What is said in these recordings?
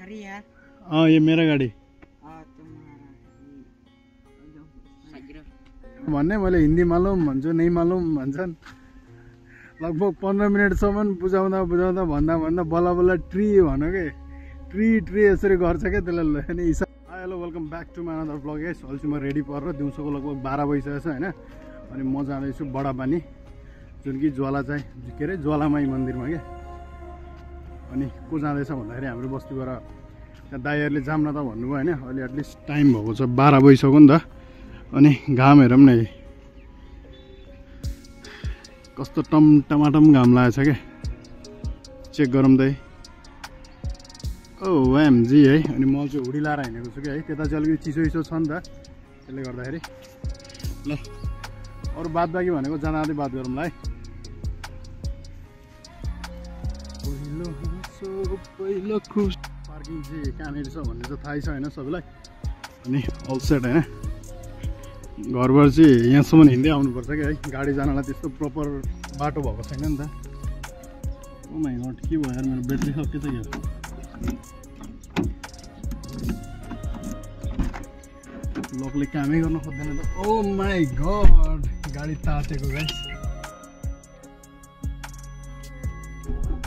खरी यार। ये मेरा गाडी भन्ने मैले हिन्दी मालुम भन्छु नै मालुम भन्छन्। लगभग 15 मिनटसम्म बुझाउँदा बुझाउँदा भन्दा भन्दा बल्ल बल्ल ट्री भन्यो के ट्री यसरी गर्छ क्या त्यसलाई नि। Hello welcome back to my another blog. Guys अहिले म रेडी परेर दिउँसोको लगभग 12 बजिसकेको छ होइन। अनि म जाँदैछु बडापानी जुन कि ज्वाला चाहिँ के अरे ज्वालामाई मन्दिरमा क्या। अनि को जाँदैछ भन्दाखेरि हाम्रो बस्तीबाट त्यहाँ दाइहरूले जाम न त भन्नुभयो होइन। अहिले एटलिस्ट टाइम भएको छ 12 बजिसक्यो नि त। अनि घाम हेरौँ न कस्तो टमाटम घाम लागेछ क्या। चेक गरौँ त ओ एमजी है। अनि म चाहिँ हुडी लाएर हिँडेको छु कि है। त्यता चाहिँ अलिकति चिसो छ नि त त्यसले गर्दाखेरि। ल अरू बात बाँकी भनेको जाँदा जाँदै बात गरौँ ल है। पहिलो खुस पार्किङ चाहिँ कहाँनिर छ भन्ने चाहिँ थाहै छ होइन सबैलाई। अनि अल सेट होइन। घरबाट चाहिँ यहाँसम्म हिँड्दै आउनुपर्छ कि है। गाडी जानलाई त्यस्तो प्रपर बाटो भएको छैन नि त। ओ माइ गॉड के भयो यार मेरो ब्याट्री सकिएछ क्या। लकले कामै गर्न खोज्दैन त। ओ माई गॉड गाडी तातेको guys.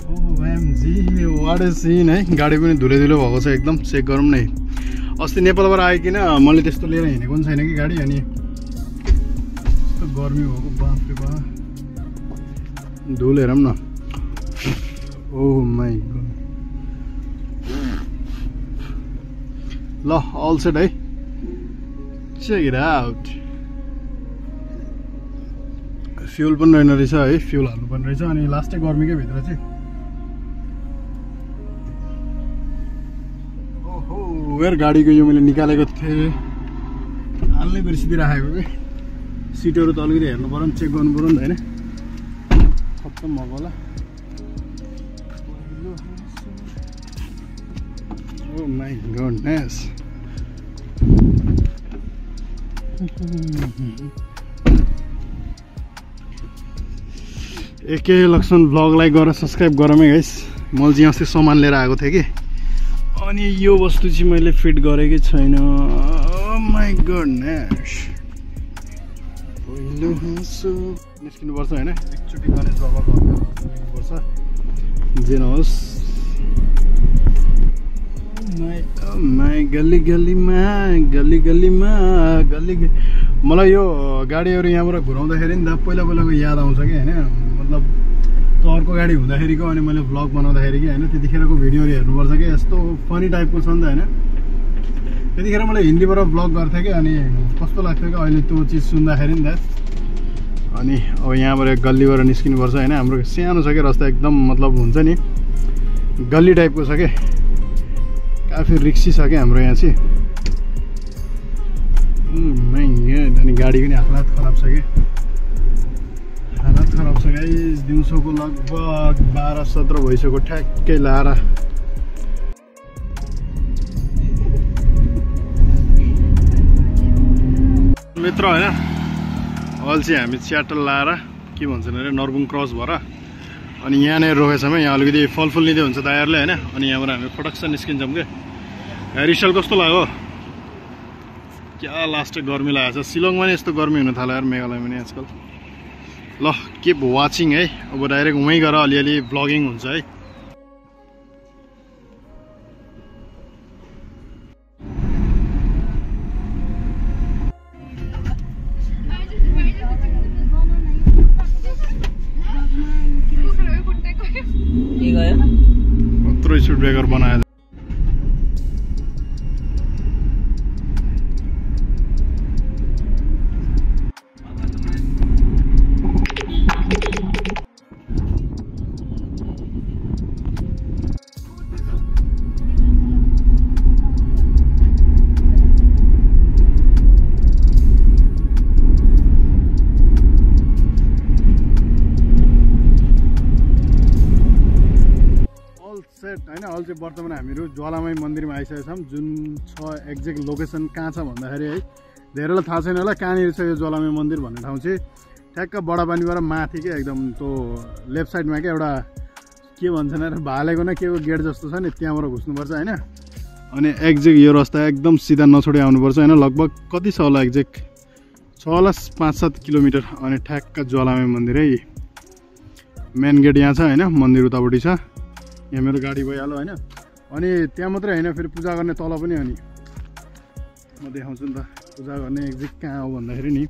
OMG what a sin है। गाडी पनि धुलो भएको छ एकदम। चेक गरौँ न। अस्ति नेपालबाट आइकिन मैले त्यस्तो लिएर हिँडेको पनि छैन कि गाडी। अनि यस्तो गर्मी भएको बाफरे बा। धुल हेरौँ न। ओह माई गॉड ल अल सेट है। Check it out. फ्युल पनि रहेन रहेछ है। फ्युल हाल्नु पनि रहेछ। अनि लास्टै गर्मीकै भित्र चाहिँ यार गाडीको यो मैले निकालेको थिएँ हाल्नै बिर्सिदिइ राखेको कि। सिटहरू त अलिकति हेर्नु पऱ्यो नि चेक गर्नु पऱ्यो नि त होइन। खत्तम भएको होला। ओ माई गडनेस। एके लक्ष्मण ब्लगलाई गएर सब्सक्राइब गरौँ है गाइस। मैले चाहिँ अस्ति सामान लिएर आएको थिएँ कि। अनि यो वस्तु चाहिँ मैले फिट गरेकै छैन। ओ माई गडनेस। पहिलो निस्किनुपर्छ होइन। एकचोटि गणेश बाबाको निस्किनुपर्छ जे नहोस्। माई गल्ली गल्लीमा मलाई यो गाडीहरू यहाँबाट घुराउँदाखेरि नि त पहिलाको याद आउँछ कि होइन। मतलब त अर्को गाडी हुँदाखेरिको अनि मैले भ्लग बनाउँदाखेरि कि होइन त्यतिखेरको भिडियोहरू हेर्नुपर्छ कि यस्तो फनी टाइपको छ नि त होइन। त्यतिखेर मैले हिन्दीबाट भ्लग गर्थेँ कि। अनि कस्तो लाग्थ्यो कि अहिले त्यो चिज सुन्दाखेरि नि त। अनि अब यहाँबाट गल्लीबाट निस्किनुपर्छ होइन। हाम्रो सानो छ कि रस्ता एकदम मतलब हुन्छ नि गल्ली टाइपको छ कि। काफी रिक्सी छ क्या हाम्रो यहाँ चाहिँ। अनि गाडी पनि हालत खराब छ कि। हालत खराब छ गाइस। दिउँसोको लगभग 12-17 भइसक्यो ठ्याक्कै लाएर। मित्र होइन अहिले चाहिँ हामी च्याटल लाएर के भन्छन् अरे नरबुङ क्रस भएर अनि यहाँनिर रोकेछौँ। यहाँ अलिकति फलफुल लिँदै हुन्छ दाइहरूले होइन। अनि यहाँबाट हामी फटक्क निस्किन्छौँ क्या। रिसल कस्तो लाग्यो क्या। लास्टै गर्मी लागेको छ। शिलङमा नि यस्तो गर्मी हुन थाल्यो यार मेघालयमा नि आजकल। ल किप वाचिङ है। अब डाइरेक्ट वहीँ गएर अलिअलि ब्लगिङ हुन्छ है। कत्रो स्पिड ब्रेकर बनायो। सेट होइन। अहिले चाहिँ वर्तमान हामीहरू ज्वालामाई मन्दिरमा आइसकेका छौँ। जुन छ एक्ज्याक्ट लोकेसन कहाँ छ भन्दाखेरि है धेरैलाई थाहा छैन होला कहाँनिर छ यो ज्वालामाई मन्दिर भन्ने ठाउँ चाहिँ। ठ्याक्क बडापानीबाट माथि क्या एकदम त्यो लेफ्ट साइडमा क्या एउटा के भन्छन् अरे भालेको न के को गेट जस्तो छ नि त्यहाँबाट घुस्नुपर्छ होइन। अनि एक्ज्याक्ट यो रास्ता एकदम सिधा नछोडी आउनुपर्छ होइन। लगभग कति छ होला एक्ज्याक्ट छ होला 5-7 किलोमिटर। अनि ठ्याक्क ज्वालामाई मन्दिर है, मेन गेट यहाँ छ होइन, मन्दिर उतापट्टि छ। यहाँ मेरो गाडी भइहाल्यो होइन। अनि त्यहाँ मात्रै होइन, फेरि पूजा गर्ने तल पनि हो नि, म देखाउँछु नि त। पूजा गर्ने एक्ज्याक्ट कहाँ हो भन्दाखेरि नि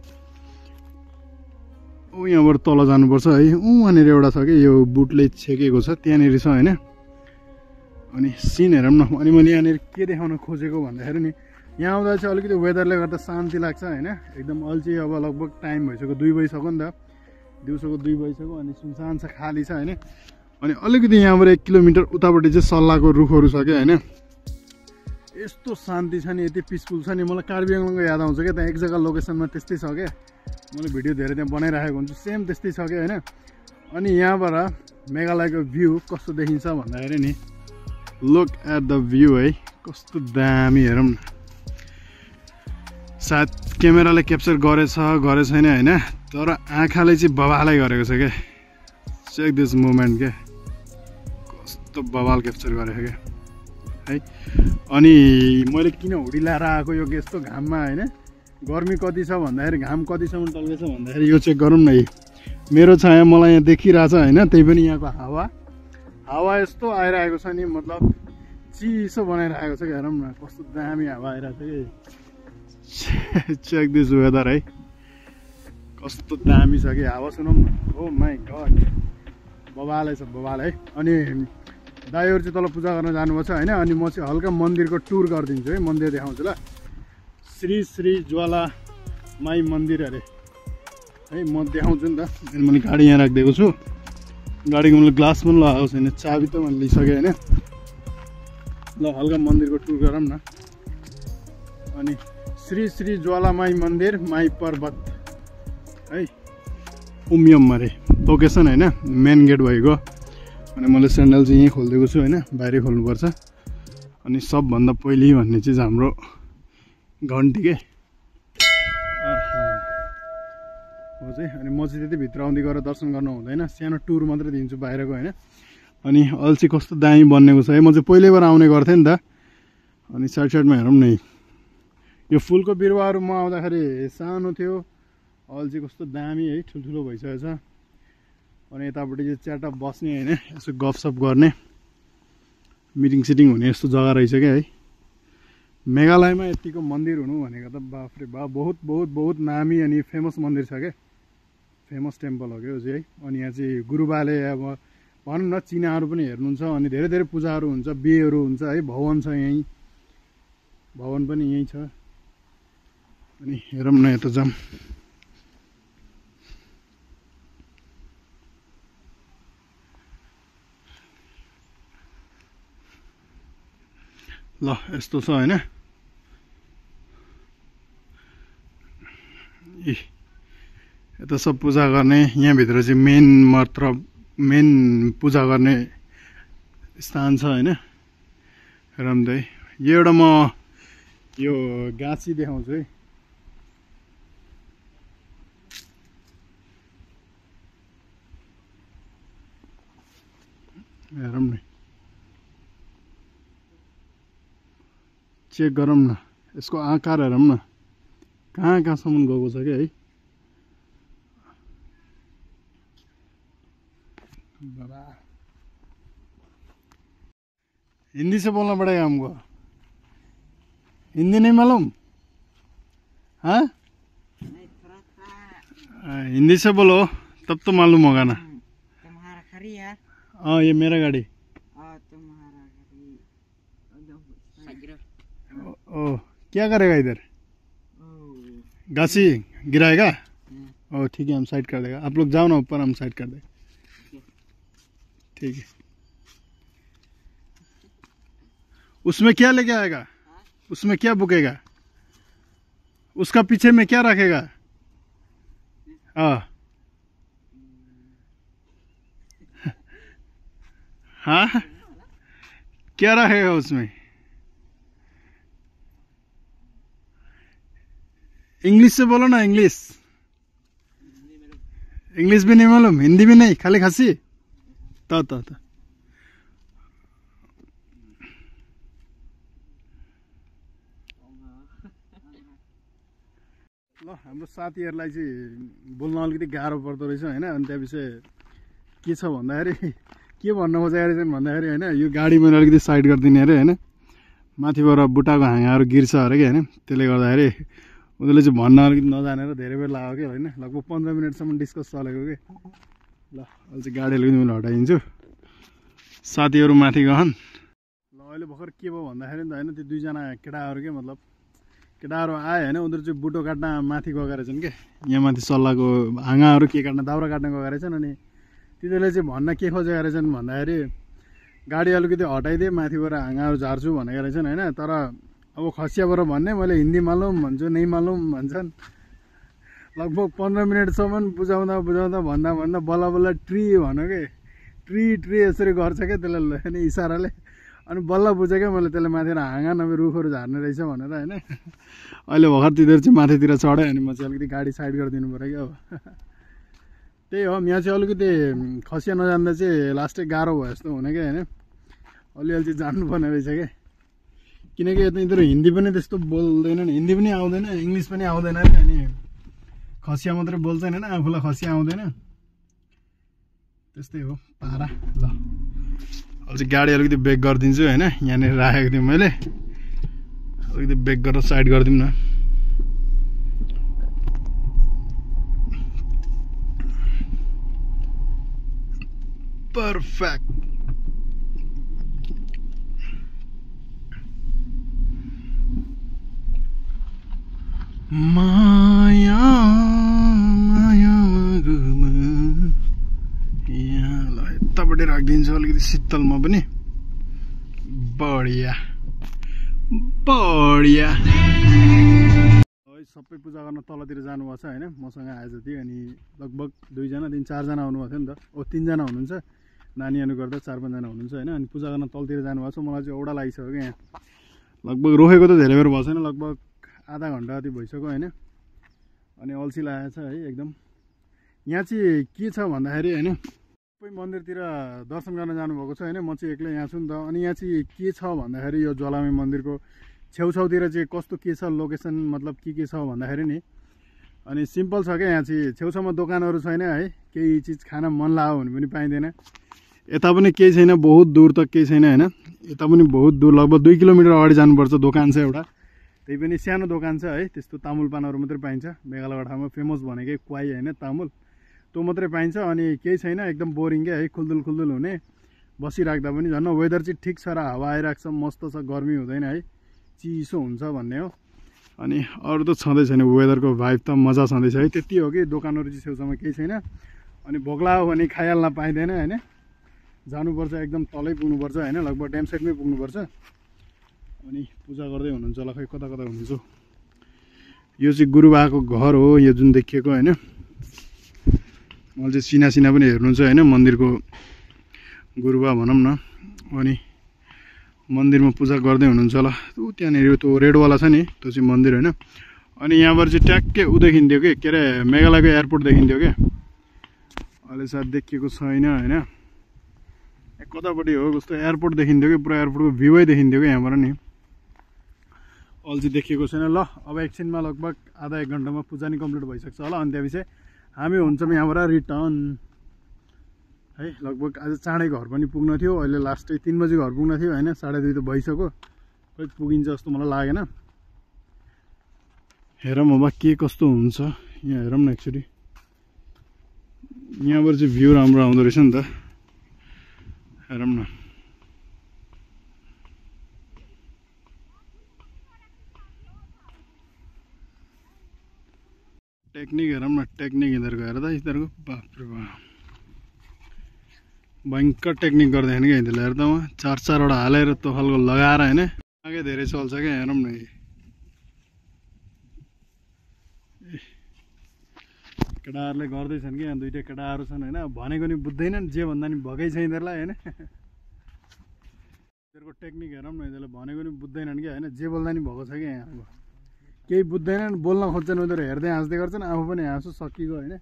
यहाँबाट तल जानुपर्छ है। वहाँनिर एउटा छ कि यो बुटले छेकेको छ, त्यहाँनिर छ होइन। अनि सिन हेरौँ न। अनि मैले यहाँनिर के देखाउन खोजेको भन्दाखेरि नि यहाँ आउँदा चाहिँ अलिकति वेदरले गर्दा शान्ति लाग्छ होइन। एकदम अल्छी, अब लगभग टाइम भइसक्यो 2 बजिसक्यो नि त, दिउँसोको 2 बजिसक्यो। अनि सुनसान छ, खाली छ होइन। अनि अलिकति यहाँबाट 1 किलोमिटर उतापट्टि चाहिँ सल्लाहको रुखहरू छ क्या होइन। यस्तो शान्ति छ नि, यति पिसफुल छ नि। मलाई कार्बी आङ्ग्लोङको याद आउँछ क्या, त्यहाँ एक जग्गा लोकेसनमा त्यस्तै छ क्या। मैले भिडियो धेरै त्यहाँ बनाइराखेको हुन्छु, सेम त्यस्तै छ क्या होइन। अनि यहाँबाट मेघालयको भ्यू कस्तो देखिन्छ भन्दाखेरि नि लुक एट द भ्यू है, कस्तो दामी हेरौँ न। सायद क्यामेराले क्याप्चर गरेछ छैन होइन, तर आँखाले चाहिँ बवालै गरेको छ क्या। चेक दिस मोमेन्ट क्या, कस्तो बवाल क्याप्चर गरेको क्या है। अनि मैले किन हुडी लाएर आएको यो यस्तो घाममा होइन, गर्मी कति छ भन्दाखेरि, घाम कतिसम्म टल्केछ भन्दाखेरि यो चेक गरौँ न। मेरो छाया मलाई यहाँ देखिरहेछ होइन, त्यही पनि यहाँको हावा यस्तो आइरहेको छ नि, मतलब चिसो बनाइरहेको छ कि। हेरौँ न कस्तो दामी हावा आइरहेको छ कि। चेक दिस वेदर है, कस्तो दामी छ कि हावा। सुनौँ न, ओ माई गड, बवालै छ बवाल है। अनि दाइहरू चाहिँ तल पूजा गर्न जानुभएको छ होइन। अनि म चाहिँ हल्का मन्दिरको टुर गरिदिन्छु है, मन्दिर देखाउँछु ल। श्री श्री ज्वालामाई मन्दिर अरे है, म देखाउँछु नि त। मैले गाडी यहाँ राखिदिएको छु, गाडीको मैले ग्लास पनि लगाएको छैन, चाबी त मैले लिइसकेँ होइन। ल हल्का मन्दिरको टुर गरौँ न। अनि श्री श्री ज्वालामाई मन्दिर माई पर्वत है, उमियम अरे लोकेसन होइन, मेन गेट भएको। अनि मैले स्यान्डल चाहिँ यहीँ खोलिदिएको छु होइन, बाहिरै खोल्नुपर्छ। अनि सबभन्दा पहिले भन्ने चिज हाम्रो घन्टी के हो चाहिँ। अनि म चाहिँ त्यति भित्र आउँदै गएर दर्शन गर्नु हुँदैन, सानो टुर मात्रै दिन्छु बाहिरको होइन। अनि अल्छी कस्तो दामी बनिएको छ है, म चाहिँ पहिल्यैबार आउने गर्थेँ नि त। अनि साइडमा हेरौँ न, यो फुलको बिरुवाहरू म आउँदाखेरि सानो थियो, अल्छी कस्तो दामी है, ठुल्ठुलो भइसकेको छ। अनि यतापट्टि चाहिँ च्याटअप बस्ने होइन, यसो गफसफ गर्ने, मिटिङ सिटिङ हुने यस्तो जग्गा रहेछ क्या है। मेघालयमा यतिको मन्दिर हुनु भनेको त बाफरे बाफ, बहुत बहुत बहुत नामी अनि फेमस मन्दिर छ क्या, फेमस टेम्पल हो क्या यो चाहिँ है। अनि यहाँ चाहिँ गुरुबाले अब भनौँ न चिनाहरू पनि हेर्नुहुन्छ। अनि धेरै धेरै पूजाहरू हुन्छ, बिहेहरू हुन्छ है। भवन छ यहीँ, भवन पनि यहीँ छ। अनि हेरौँ न यता जाऊँ। ल यस्तो छ होइन। यता सब पूजा गर्ने, यहाँभित्र चाहिँ मेन पूजा गर्ने स्थान छ होइन। हेरौँ त है, यो एउटा म यो गाँची देखाउँछु है। हेरौँ न, चेक गरौँ न, यसको आकार हेरौँ न, कहाँसम्म गएको छ क्या है। हिंदी से बोलना पड़ेगा हमको, हिंदी नहीं मालूम? हाँ, हिंदी से बोलो तब तो मालूम होगा ना। तुम्हारा खरी है? हाँ ये मेरा गाड़ी। तुम्हारा ओ क्या करेगा इधर? गाछी गिराएगा? ओ ठीक है, हम साइड कर देगा। आप लोग जाओ ना ऊपर, हम साइड कर देंगे। ठीक है। उसमें क्या लेके आएगा? उसमें क्या बुकेगा? उसका पीछे में क्या रखेगा? हाँ हाँ, क्या रखेगा उसमें? इंग्लिश से बोलो ना, इंग्लिश भी नहीं मालूम, हिंदी भी नहीं, खाली खासी। तो ल हाम्रो साथीहरूलाई चाहिँ बोल्न अलिकति गाह्रो पर्दो रहेछ होइन। अनि त्यहाँपछि के छ भन्दाखेरि के भन्न खोजेको रहेछन् भन्दाखेरि होइन यो गाडी मैले अलिकति साइड गरिदिने अरे होइन, माथिबाट बुट्टाको हाँगाहरू गिर्छ अरे कि होइन। त्यसले गर्दाखेरि उनीहरूले चाहिँ भन्न अलिकति नजानेर धेरै बेर लाग्यो कि होइन, लगभग 15 मिनटसम्म डिस्कस चलेको कि। ल अहिले चाहिँ गाडी अलिकति मैले हटाइदिन्छु, साथीहरू माथि गहन्। ल अहिले भर्खर के भयो भन्दाखेरि नि त होइन, त्यो दुईजना केटाहरू के मतलब केटाहरू आयो होइन, उनीहरू चाहिँ बुटो काट्न माथि गएका रहेछन् कि, यहाँ माथि सल्लाहको हाँगाहरू के काट्न दाउरा काट्न गएका रहेछन्। अनि तिनीहरूले चाहिँ भन्न के खोजेका रहेछन् भन्दाखेरि गाडी अलिकति हटाइदिए माथिबाट हाँगाहरू झार्छु भनेका रहेछन् होइन। तर अब खसियाबाट भन्ने मैले हिन्दी मालुम भन्छु, नै मालुम भन्छन्। लगभग 15 मिनटसम्म बुझाउँदा भन्दा बल्ल बल्ल ट्री भन्यो कि, ट्री यसरी गर्छ क्या त्यसलाई अनि इसाराले। अनि बल्ल बुझेँ क्या मैले त्यसले माथि हाँगा नभए रुखहरू झार्ने रहेछ भनेर होइन। अहिले भर्खर तिनीहरू चाहिँ माथितिर चढ्यो अनि म चाहिँ अलिकति गाडी साइड गरिदिनु पऱ्यो क्या अब। त्यही हो, यहाँ चाहिँ अलिकति खसिया नजान्दा चाहिँ लास्टै गाह्रो भयो जस्तो हुने क्या होइन। अलिअलि चाहिँ जान्नुपर्ने रहेछ क्या, किनकि यिनीहरू हिन्दी पनि त्यस्तो बोल्दैनन्, हिन्दी पनि आउँदैन, इङ्ग्लिस पनि आउँदैन अरे। अनि खसिया मात्रै बोल्छन् होइन, आफूलाई खसिया आउँदैन, त्यस्तै हो पारा। ल अब चाहिँ गाडी अलिकति ब्रेक गरिदिन्छु होइन, यहाँनिर राखेको थिएँ मैले, अलिकति ब्रेक गरेर साइड गरिदिउँ न। पर्फेक्ट। माया माया यहाँलाई यतापट्टि राखिदिन्छु अलिकति शीतलमा पनि। बढिया बढिया। सबै पूजा गर्न तलतिर जानुभएको छ होइन, मसँग आए जति। अनि लगभग 2-4 जना आउनुभएको थियो नि त, 3 जना हुनुहुन्छ, नानीहरू गर्दा 4-5 जना हुनुहुन्छ होइन। अनि पूजा गर्न तलतिर जानुभएको छ। मलाई चाहिँ औडा लागिसक्यो क्या, यहाँ लगभग रोकेको त धेरै बेर भएको छैन, लगभग आधा घन्टा जति भइसक्यो होइन। अनि अल्छी लागेको छ है एकदम। यहाँ चाहिँ के छ भन्दाखेरि होइन, सबै मन्दिरतिर दर्शन गर्न जानुभएको छ होइन, म चाहिँ एक्लै यहाँ छु नि त। अनि यहाँ चाहिँ के छ भन्दाखेरि यो ज्वालामुखी मन्दिरको छेउछाउतिर चाहिँ कस्तो के छ लोकेसन, मतलब के छ भन्दाखेरि नि, अनि सिम्पल छ क्या। यहाँ चाहिँ छेउछाउमा दोकानहरू छैन है, केही चिज खान मन लाग्यो भने पनि पाइँदैन। यता पनि केही छैन, बहुत दूर तक केही छैन होइन। यता पनि बहुत दूर, लगभग 2 किलोमिटर अगाडि जानुपर्छ, दोकान छ एउटा, त्यही पनि सानो दोकान छ है। त्यस्तो तामुल पानहरू मात्रै पाइन्छ, मेघालय ठाउँमा फेमस भनेकै क्वाई होइन, तामुल त्यो मात्रै पाइन्छ। अनि केही छैन, एकदम बोरिङ क्या है, खुल्दुल हुने, बसिराख्दा पनि झन् वेदर चाहिँ ठिक छ र हावा आइरहेको छ, मस्त छ, गर्मी हुँदैन है, चिसो हुन्छ भन्ने हो। अनि अरू त छँदै छैन, वेदरको भाइब त मजा छँदैछ है। त्यति हो कि दोकानहरू चाहिँ छेउछाउमा केही छैन। अनि भोक लाग्यो भने खाइहाल्न पाइँदैन होइन, जानुपर्छ एकदम तलै पुग्नुपर्छ होइन, लगभग ड्याम साइडमै पुग्नुपर्छ। अनि पूजा गर्दै हुनुहुन्छ होला, खै कता हुनुहुन्छ। यो चाहिँ गुरुबाको घर हो, यो जुन देखिएको होइन। मैले चाहिँ सिना पनि हेर्नुहुन्छ होइन, मन्दिरको गुरुबा भनौँ न। अनि मन्दिरमा पूजा गर्दै हुनुहुन्छ होला, त्यहाँनिर त्यो रेडवाला छ नि, त्यो चाहिँ मन्दिर होइन। अनि यहाँबाट चाहिँ ट्याक्कै ऊ देखिन्थ्यो कि, के अरे मेघालयको एयरपोर्ट देखिन्थ्यो क्या, अहिले सायद देखिएको छैन होइन। कतापट्टि हो कस्तो एयरपोर्ट देखिन्थ्यो कि, पुरा एयरपोर्टको भ्यूै देखिन्थ्यो कि यहाँबाट नि, अहिले चाहिँ देखिएको छैन। ल अब एकछिनमा लगभग आधा 1 घन्टामा पूजा नि कम्प्लिट भइसक्छ होला। अनि त्यसपछि हामी हुन्छौँ यहाँबाट रिटर्न है। लगभग आज चाँडै घर पनि पुग्न थियो, अहिले लास्टै 3 बजी घर पुग्न थियो होइन, 2:30 त भइसक्यो, खै पुगिन्छ जस्तो मलाई लागेन। हेरौँ अब के कस्तो हुन्छ यहाँ, हेरौँ न एक्चुअली यहाँबाट चाहिँ भ्यू राम्रो आउँदो रहेछ नि त, हेरौँ न। टेक्निक हेरौँ न, टेक्निक यिनीहरूको हेर त, यिनीहरूको बाफ्रे बाफ भयङ्कर टेक्निक गर्दैन क्या यिनीहरूले, हेर त उहाँ 4-4वटा हालेर त्यो खालको लगाएर होइन, आगे धेरै चल्छ क्या। हेरौँ न, केटाहरूले गर्दैछन् कि, यहाँ 2टा केटाहरू छन् होइन, भनेको नि बुझ्दैनन्, जे भन्दा नि भएकै छ यिनीहरूलाई होइन। यिनीहरूको टेक्निक हेरौँ न, यिनीहरूले भनेको नि बुझ्दैनन् क्या होइन, जे बोल्दा नि भएको छ क्या यहाँ। अब केही बुझ्दैनन्, बोल्न खोज्छन्, उनीहरू हेर्दै हाँस्दै गर्छन्, आफू पनि हाँसो सकिएको होइन।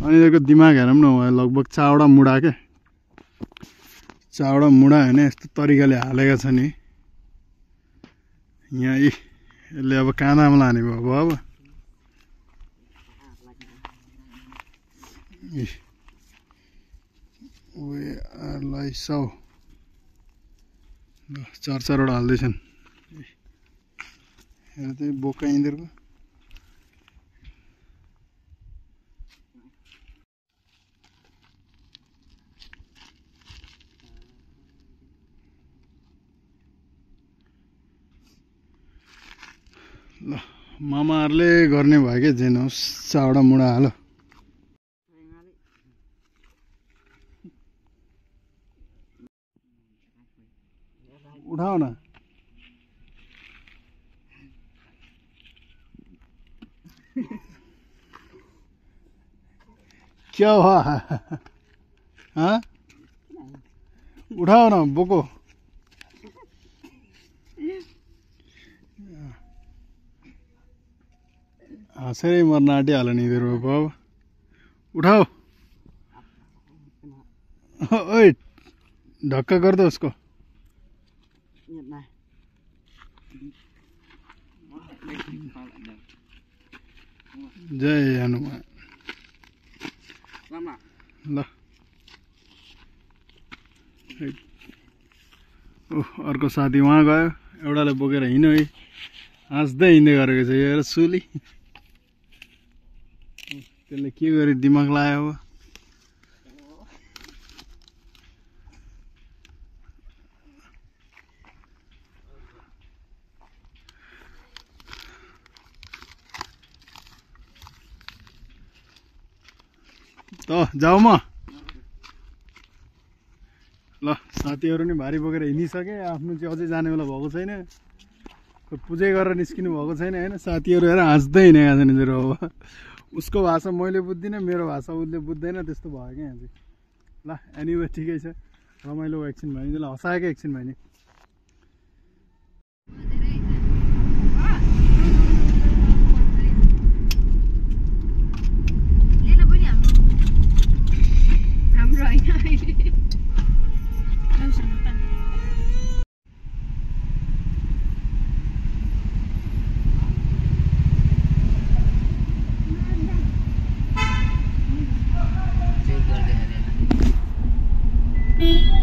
अनि यिनीहरूको दिमाग हेरौँ न, उहाँ लगभग 4वटा मुढा क्या, 4वटा मुढा होइन, यस्तो तरिकाले हालेका छ नि यहाँ। यसले अब काँदामा लाने भयो अब वे आरलाई 100 चारवटा हाल्दैछन् हेर त बोका यिनीहरूको ल मामाहरूले गर्ने भयो क्या जेन होस् 4वटा मुढा हाल उठाओ न क्या हुआ हाँ उठाओ ना बोको हाँसेरै मर्न आँटिहाल्यो नि यिनीहरू अब उठाओ ओए ढक्का कर दो उसको जय हनुमान ल अर्को साथी वहाँ गयो एउटाले बोकेर हिँड्यो है हाँस्दै हिँड्दै गरेको छ यो सुली त्यसले के गरे दिमाग लायो अब त जाऊ म ल साथीहरु नि भारी बोकेर हिँडिसके आफ्नो चाहिँ अझै जाने बेला भएको छैन पूजै गरेर निस्किनु भएको छैन हैन साथीहरु हेर हाँस्दै हिँडेका छन् यिनीहरु अब उसको भाषा मैले बुझ्दिनँ मेरो भाषा उसले बुझ्दैन त्यस्तो भयो के यहाँ चाहिँ ल एनीवे ठिकै छ रमाइलो एकछिन भयो नि ल हँसाएको एकछिन भयो नि Beep.